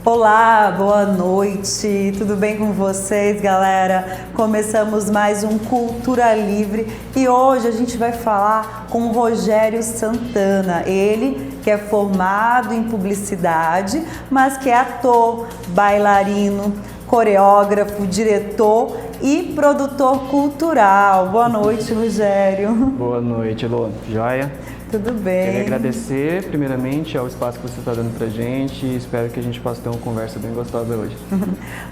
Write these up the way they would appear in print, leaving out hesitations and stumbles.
Olá, boa noite, tudo bem com vocês, galera? Começamos mais um Cultura Livre e hoje a gente vai falar com o Rogério Santana, ele que é formado em publicidade, mas que é ator, bailarino, coreógrafo, diretor e produtor cultural. Boa noite, Rogério. Boa noite, Elô. Joia? Tudo bem. Queria agradecer, primeiramente, ao espaço que você está dando pra gente e espero que a gente possa ter uma conversa bem gostosa hoje.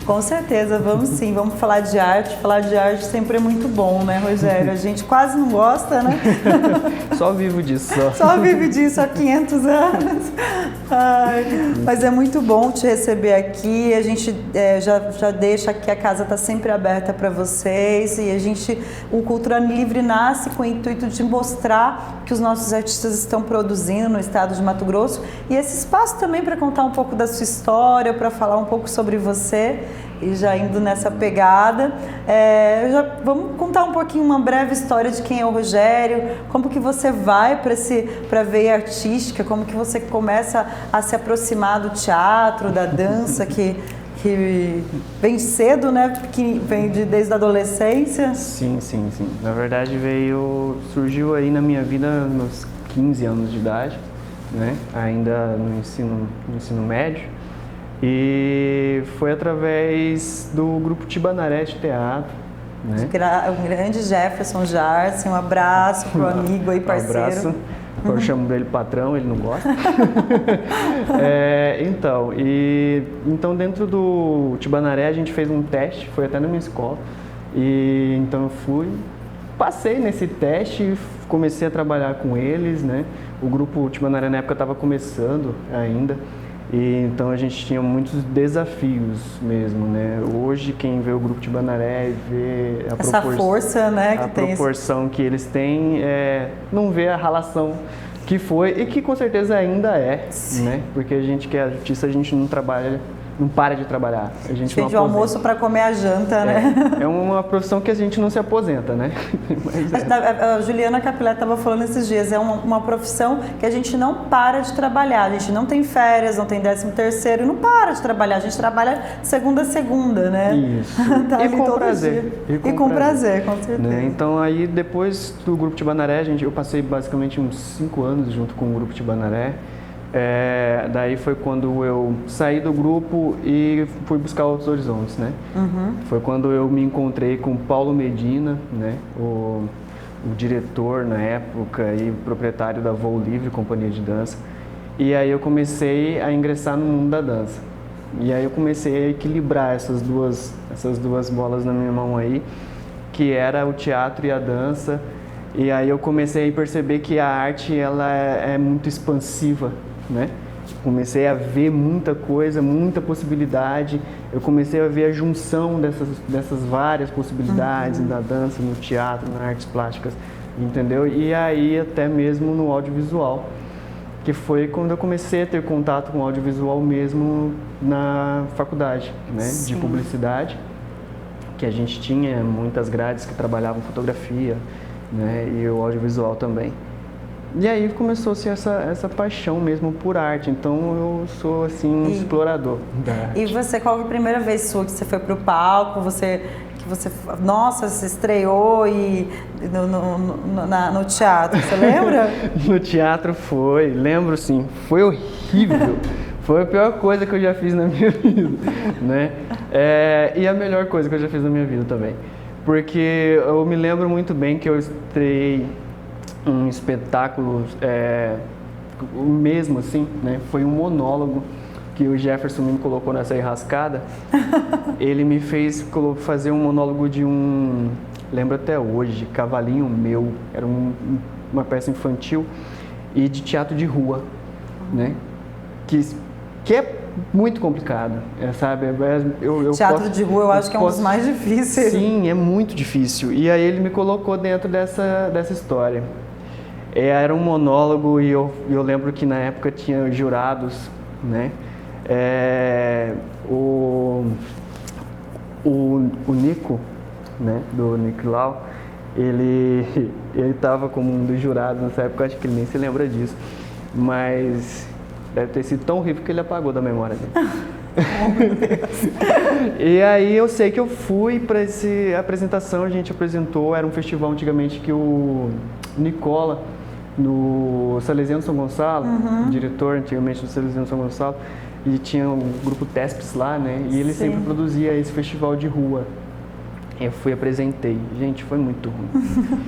Com certeza, vamos sim, vamos falar de arte. Falar de arte sempre é muito bom, né, Rogério? A gente quase não gosta, né? Só vivo disso, só. Só vive disso há 500 anos. Ai, mas é muito bom te receber aqui. A gente já deixa que a casa está sempre aberta para vocês e o Cultura Livre nasce com o intuito de mostrar que os nossos artistas estão produzindo no estado de Mato Grosso e esse espaço também para contar um pouco da sua história, para falar um pouco sobre você. E já indo nessa pegada, vamos contar um pouquinho, uma breve história de quem é o Rogério, como que você vai para a veia artística, como que você começa a se aproximar do teatro, da dança, que vem cedo, né? Que vem desde a adolescência. Sim. Na verdade surgiu aí na minha vida nos 15 anos de idade, né? Ainda no ensino médio. E foi através do grupo Tibanaré de teatro, né? O grande Jefferson Jarce, um abraço pro amigo aí, parceiro. Um abraço. Eu chamo dele patrão, ele não gosta. Então dentro do Tibanaré a gente fez um teste, foi até na minha escola. E então eu passei nesse teste e comecei a trabalhar com eles, né? O grupo Tibanaré na época estava começando ainda. E então a gente tinha muitos desafios mesmo, né? Hoje quem vê o grupo Tibanaré vê essa força, né, que tem proporção que eles têm, não vê a relação que foi e que com certeza ainda é, né? Porque a gente que é artista, a gente não para de trabalhar. A gente fez o almoço para comer a janta, né? É uma profissão que a gente não se aposenta, né? A Juliana Capilé estava falando esses dias, é uma profissão que a gente não para de trabalhar, a gente não tem férias, não tem 13º, não para de trabalhar, a gente trabalha segunda a segunda, né? Isso. Tá e com prazer. E com prazer, com certeza. Né? Então aí depois do grupo Tibanaré, eu passei basicamente uns 5 anos junto com o grupo Tibanaré. Daí foi quando eu saí do grupo e fui buscar outros horizontes, né? Uhum. Foi quando eu me encontrei com Paulo Medina, né? O diretor na época e proprietário da Voo Livre, companhia de dança. E aí eu comecei a ingressar no mundo da dança. E aí eu comecei a equilibrar essas duas bolas na minha mão aí, que era o teatro e a dança. E aí eu comecei a perceber que a arte ela é muito expansiva, né? Comecei a ver muita coisa, muita possibilidade. Eu comecei a ver a junção dessas várias possibilidades da dança, no teatro, nas artes plásticas, entendeu? E aí até mesmo no audiovisual, que foi quando eu comecei a ter contato com o audiovisual mesmo na faculdade, né? De publicidade, que a gente tinha muitas grades que trabalhavam fotografia, né? E o audiovisual também. E aí começou-se essa paixão mesmo por arte, então eu sou assim um explorador da arte. E você, qual foi a primeira vez sua que você foi pro palco, nossa, se estreou no teatro, você lembra? No teatro lembro sim, foi horrível, foi a pior coisa que eu já fiz na minha vida, né? E a melhor coisa que eu já fiz na minha vida também, porque eu me lembro muito bem que eu estreiei um espetáculo mesmo assim, né? Foi um monólogo que o Jefferson me colocou nessa enrascada. Ele me fez fazer um monólogo lembro até hoje, Cavalinho Meu. Era uma peça infantil e de teatro de rua, né? Que é muito complicado, sabe? Teatro de rua eu acho que é um dos mais difíceis. Sim, é muito difícil. E aí ele me colocou dentro dessa história. Era um monólogo e eu lembro que na época tinha jurados, né? O Nico, né? Do Nicolau, ele estava como um dos jurados nessa época, acho que ele nem se lembra disso. Mas deve ter sido tão horrível que ele apagou da memória dele. Oh, meu Deus. E aí eu sei que eu fui para essa apresentação, a gente apresentou, era um festival antigamente que o Nicola, no Salesiano São Gonçalo, diretor antigamente do Salesiano São Gonçalo, e tinha um grupo Tespes lá, né? E ele sempre produzia esse festival de rua. Eu fui e apresentei. Gente, foi muito ruim.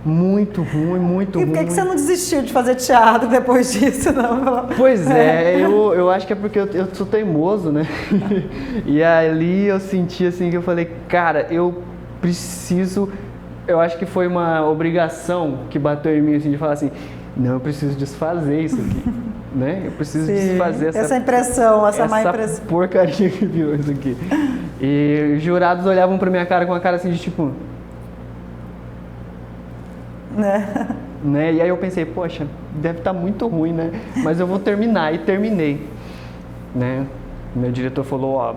Muito ruim, muito ruim. E por que você não desistiu de fazer teatro depois disso, não? Pois é, eu acho que é porque eu sou teimoso, né? E ali eu senti assim que eu falei, cara, eu preciso... Eu acho que foi uma obrigação que bateu em mim, assim, de falar assim, não, eu preciso desfazer isso aqui, né? Eu preciso desfazer essa impressão, essa má impressão. Essa porcaria que virou isso aqui. E os jurados olhavam pra minha cara com uma cara assim de tipo... Né? E aí eu pensei, poxa, deve estar muito ruim, né? Mas eu vou terminar, e terminei, né? Meu diretor falou, ó,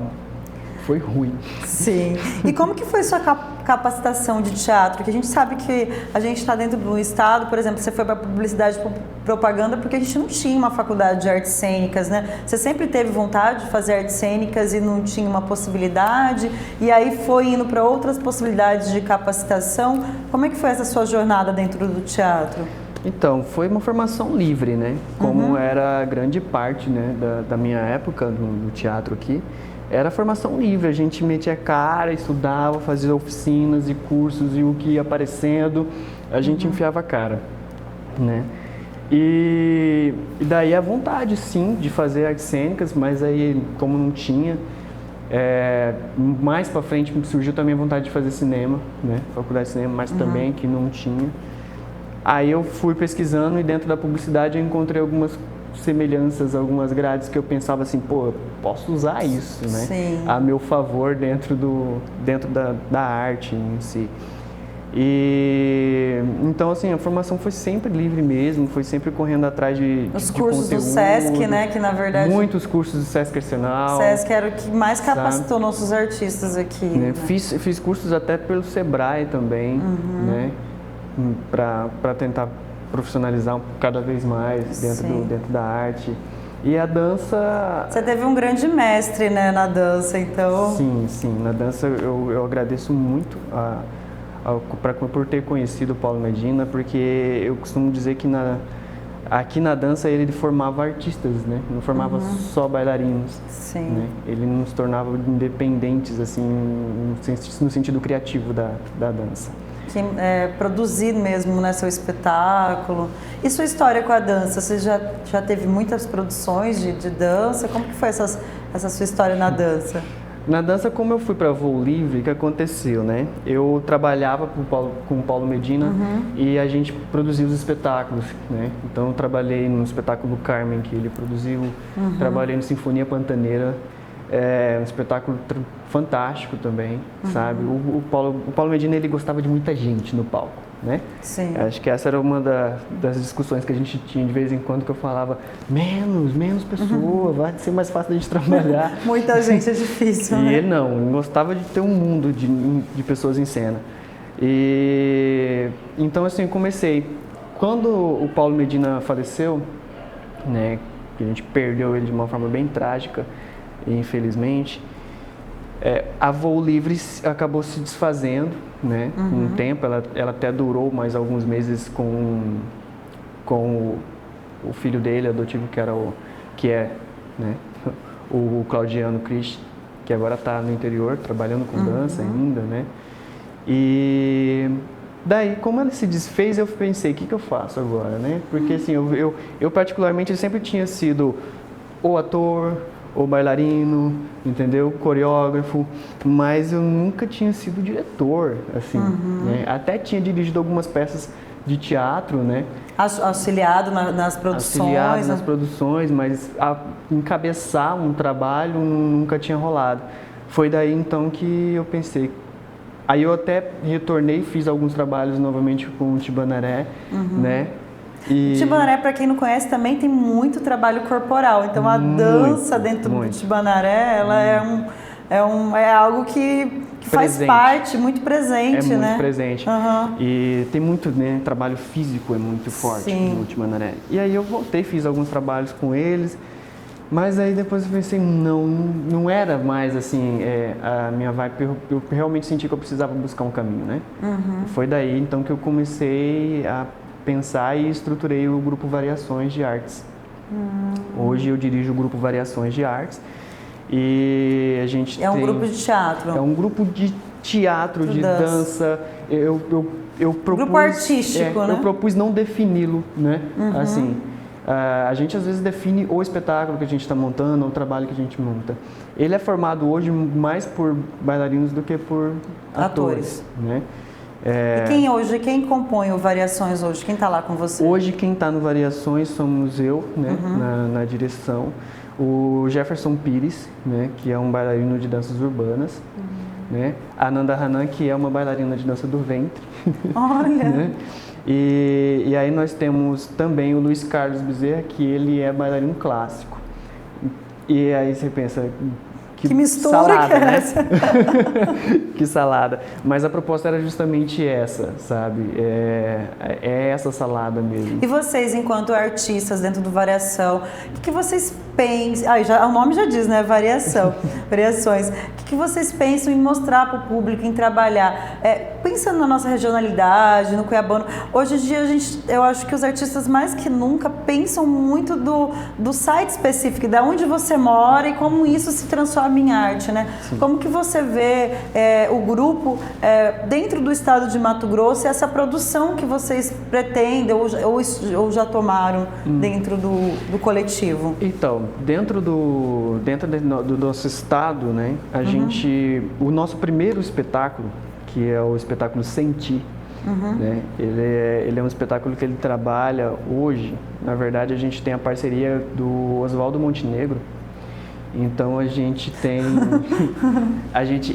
foi ruim. Sim. E como que foi sua capacitação de teatro? Porque a gente sabe que a gente está dentro do estado, por exemplo, você foi para publicidade e propaganda porque a gente não tinha uma faculdade de artes cênicas, né? Você sempre teve vontade de fazer artes cênicas e não tinha uma possibilidade, e aí foi indo para outras possibilidades de capacitação. Como é que foi essa sua jornada dentro do teatro? Então, foi uma formação livre, né? Como era grande parte, né, da minha época no teatro aqui. Era formação livre, a gente metia cara, estudava, fazia oficinas e cursos e o que ia aparecendo, a gente enfiava a cara, né? E daí a vontade, sim, de fazer artes cênicas, mas aí, como não tinha, mais pra frente surgiu também a vontade de fazer cinema, né? Faculdade de cinema, mas também que não tinha. Aí eu fui pesquisando e dentro da publicidade eu encontrei algumas semelhanças, algumas grades que eu pensava assim, pô, eu posso usar isso, né? Sim. A meu favor dentro da arte em si. E então assim, a formação foi sempre livre mesmo, foi sempre correndo atrás de os de cursos conteúdo, do SESC, né, que na verdade muitos cursos do SESC Arsenal. SESC era o que mais capacitou nossos artistas aqui, né? Fiz cursos até pelo Sebrae também, né? Para tentar profissionalizar cada vez mais dentro da arte. E a dança... Você teve um grande mestre, né, na dança, então... Sim. Na dança eu agradeço muito por ter conhecido o Paulo Medina, porque eu costumo dizer que aqui na dança ele formava artistas, né? Não formava só bailarinos. Sim. Né? Ele nos tornava independentes, assim, no sentido criativo da dança. Produzir mesmo, né, seu espetáculo. E sua história com a dança? Você já teve muitas produções de dança? Como que foi essa sua história na dança? Na dança, como eu fui para Voo Livre, o que aconteceu, né? Eu trabalhava com o Paulo Medina e a gente produzia os espetáculos, né? Então eu trabalhei no espetáculo Carmen que ele produziu, trabalhei no Sinfonia Pantaneira, um espetáculo fantástico também, sabe? O Paulo Medina, ele gostava de muita gente no palco, né? Sim. Acho que essa era uma das discussões que a gente tinha de vez em quando, que eu falava, menos pessoa, vai ser mais fácil da gente trabalhar. Muita gente é difícil, E né? ele não, ele gostava de ter um mundo de pessoas em cena. E então assim, eu comecei. Quando o Paulo Medina faleceu, né, que a gente perdeu ele de uma forma bem trágica, infelizmente, a Voo Livre acabou se desfazendo, né? Com um tempo, ela até durou mais alguns meses com o filho dele, adotivo, né? O Claudiano Christ, que agora está no interior, trabalhando com dança ainda, né? E daí, como ela se desfez, eu pensei, o que eu faço agora, né? Porque assim, eu particularmente sempre tinha sido o ator, ou bailarino, entendeu? Coreógrafo, mas eu nunca tinha sido diretor, assim, né? Até tinha dirigido algumas peças de teatro, né? Auxiliado nas produções. Auxiliado nas produções, mas encabeçar um trabalho nunca tinha rolado. Foi daí então que eu pensei. Aí eu até retornei, fiz alguns trabalhos novamente com o Tibanaré, né? O Tibanaré, para quem não conhece, também tem muito trabalho corporal. Então a dança dentro do Tibanaré, ela é algo que faz parte, muito presente, né? É muito presente. E tem muito, né? Trabalho físico é muito forte no Tibanaré. E aí eu voltei, fiz alguns trabalhos com eles. Mas aí depois eu pensei, não era mais assim a minha vibe, eu realmente senti que eu precisava buscar um caminho, né? Foi daí então que eu comecei a pensar e estruturei o grupo Variações de Artes. Hoje eu dirijo o grupo Variações de Artes e a gente É um grupo de teatro? É um grupo de teatro, de dança. Eu propus, grupo artístico, né? Eu propus não defini-lo, né? Assim, a gente às vezes define o espetáculo que a gente está montando, o trabalho que a gente monta. Ele é formado hoje mais por bailarinos do que por atores, né? E quem compõe o Variações hoje? Quem está lá com você? Hoje quem está no Variações somos eu, né? Na direção. O Jefferson Pires, né? Que é um bailarino de danças urbanas. Né? A Nanda Hanan, que é uma bailarina de dança do ventre. Olha! Né? E aí nós temos também o Luiz Carlos Bezerra, que ele é bailarino clássico. E aí você pensa, que mistura salada, que é né? essa? Que salada. Mas a proposta era justamente essa, sabe? É essa salada mesmo. E vocês, enquanto artistas dentro do Variação, o que vocês pensam? O nome já diz, né? Variação, Variações. O que vocês pensam em mostrar para o público, em trabalhar? Pensando na nossa regionalidade, no cuiabano, hoje em dia eu acho que os artistas mais que nunca pensam muito do site específico, de onde você mora e como isso se transforma em arte, né? Sim. Como que você vê o grupo dentro do estado de Mato Grosso e essa produção que vocês pretendem ou já tomaram dentro do coletivo? Então, dentro do nosso estado, né, o nosso primeiro espetáculo, que é o espetáculo Sentir, né, ele é um espetáculo que ele trabalha hoje. Na verdade, a gente tem a parceria do Oswaldo Montenegro. Então a gente tem,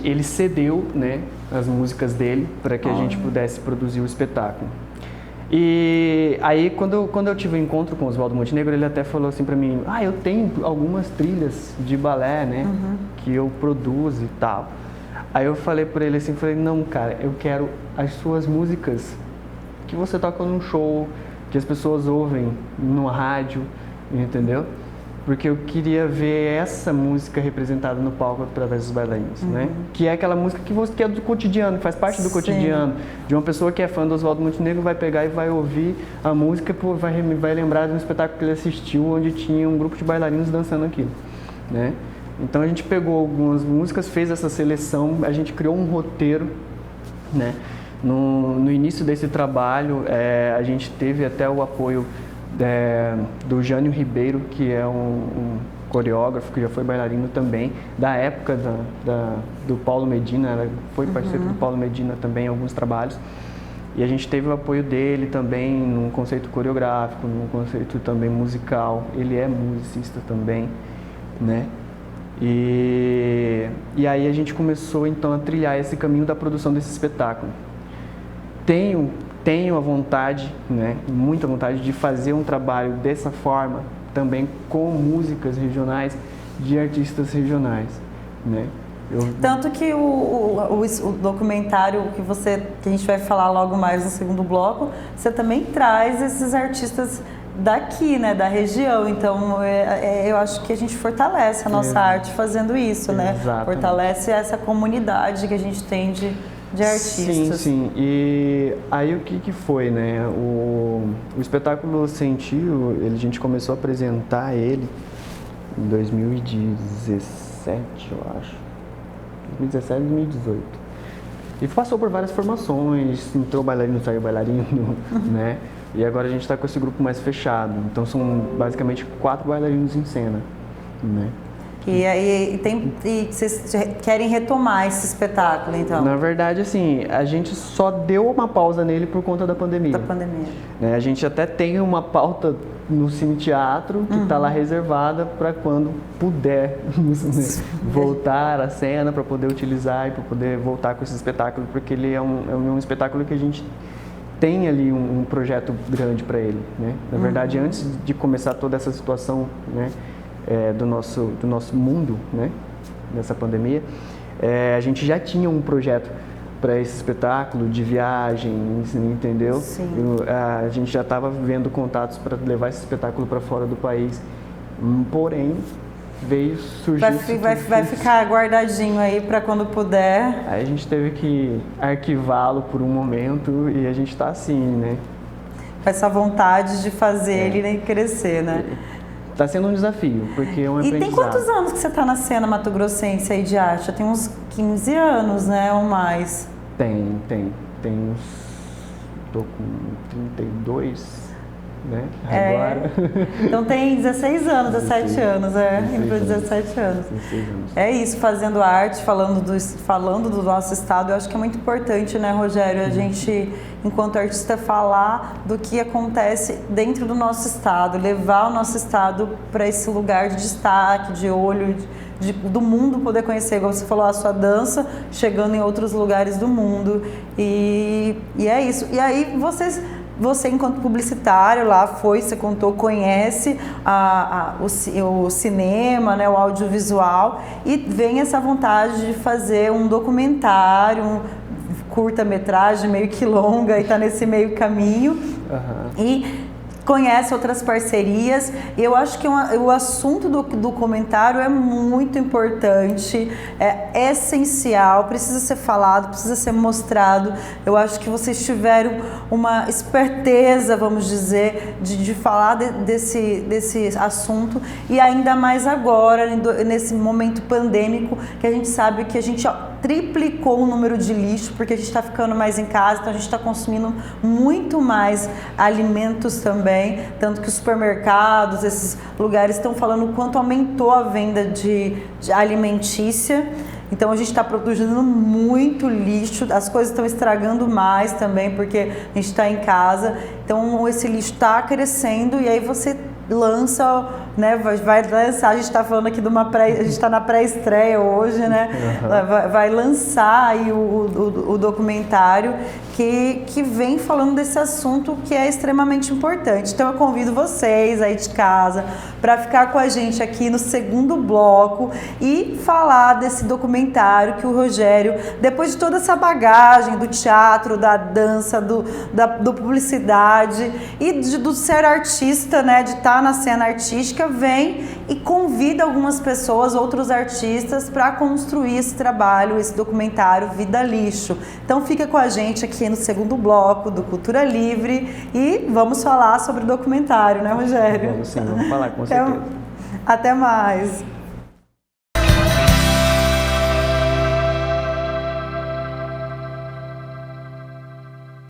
ele cedeu, né, as músicas dele para que a gente pudesse produzir o espetáculo. E aí quando eu tive um encontro com o Oswaldo Montenegro, ele até falou assim para mim, eu tenho algumas trilhas de balé, né, que eu produzo e tal. Aí eu falei para ele assim, não, cara, eu quero as suas músicas que você toca num show, que as pessoas ouvem numa rádio, entendeu? Porque eu queria ver essa música representada no palco através dos bailarinos, né? Que é aquela música que é do cotidiano, que faz parte do cotidiano. De uma pessoa que é fã do Oswaldo Montenegro, vai pegar e vai ouvir a música e vai lembrar de um espetáculo que ele assistiu, onde tinha um grupo de bailarinos dançando aquilo, né? Então a gente pegou algumas músicas, fez essa seleção, a gente criou um roteiro, né? No início desse trabalho, a gente teve até o apoio do Jânio Ribeiro, que é um coreógrafo, que já foi bailarino também, da época do Paulo Medina, ela foi parceiro do Paulo Medina também em alguns trabalhos. E a gente teve o apoio dele também num conceito coreográfico, num conceito também musical. Ele é musicista também, né? E aí a gente começou então a trilhar esse caminho da produção desse espetáculo. Tenho a vontade, né, muita vontade de fazer um trabalho dessa forma também com músicas regionais de artistas regionais, né? Tanto que o documentário que a gente vai falar logo mais no segundo bloco, você também traz esses artistas daqui, né, da região. Então eu acho que a gente fortalece a nossa arte fazendo isso, né? Exatamente. Fortalece essa comunidade que a gente tem de artistas. Sim. E aí o que foi, né? O espetáculo Sentiu, a gente começou a apresentar ele em 2017, eu acho. 2017, 2018. E passou por várias formações, entrou bailarino, saiu bailarino, né? E agora a gente está com esse grupo mais fechado. Então são basicamente 4 bailarinos em cena, né? E vocês querem retomar esse espetáculo, então? Na verdade, assim, a gente só deu uma pausa nele por conta da pandemia. Né? A gente até tem uma pauta no Cine Teatro que está lá reservada para quando puder voltar à cena, para poder utilizar e para poder voltar com esse espetáculo, porque ele é um espetáculo que a gente tem ali um projeto grande para ele, né? Na verdade, antes de começar toda essa situação, né, do nosso mundo, né, nessa pandemia, a gente já tinha um projeto para esse espetáculo de viagem, entendeu? A gente já estava vendo contatos para levar esse espetáculo para fora do país, porém veio surgir. Vai ficar guardadinho aí para quando puder. Aí a gente teve que arquivá-lo por um momento e a gente está assim, né? Com essa vontade de fazer ele crescer, né? Está sendo um desafio, porque é um aprendizado. E tem quantos anos que você está na cena mato-grossense aí de arte? Já tem uns 15 anos, né? Ou mais? Tem uns... Tô com 32, né? Agora. Então tem 16 anos, 17 anos, indo para 17 anos. 16 anos. É isso, fazendo arte, falando do nosso estado, eu acho que é muito importante, né, Rogério, a gente, enquanto artista, falar do que acontece dentro do nosso estado, levar o nosso estado para esse lugar de destaque, de olho, do mundo poder conhecer, como você falou, a sua dança chegando em outros lugares do mundo. E é isso. E aí você enquanto publicitário lá você contou, conhece o cinema, né, o audiovisual, e vem essa vontade de fazer um documentário, curta-metragem, meio que longa, e está nesse meio caminho. E conhece outras parcerias. Eu acho que o assunto do documentário é muito importante, é essencial, precisa ser falado, precisa ser mostrado. Eu acho que vocês tiveram uma esperteza, vamos dizer, de falar desse assunto, e ainda mais agora, nesse momento pandêmico, que a gente sabe que a gente triplicou o número de lixo, porque a gente está ficando mais em casa, então a gente está consumindo muito mais alimentos também, tanto que os supermercados, esses lugares estão falando o quanto aumentou a venda de alimentícia. Então a gente está produzindo muito lixo, as coisas estão estragando mais também, porque a gente está em casa, então esse lixo está crescendo, e aí você lança, né, vai lançar, a gente está falando aqui a gente está na pré-estreia hoje, né, vai lançar aí o documentário que vem falando desse assunto que é extremamente importante. Então eu convido vocês aí de casa para ficar com a gente aqui no segundo bloco e falar desse documentário que o Rogério, depois de toda essa bagagem do teatro, da dança, do publicidade e do ser artista, né, de estar na cena artística, vem e convida algumas pessoas, outros artistas, para construir esse trabalho, esse documentário Vida Lixo. Então fica com a gente aqui no segundo bloco do Cultura Livre e vamos falar sobre o documentário, né, Rogério? Vamos sim, vamos falar, com certeza. Até mais!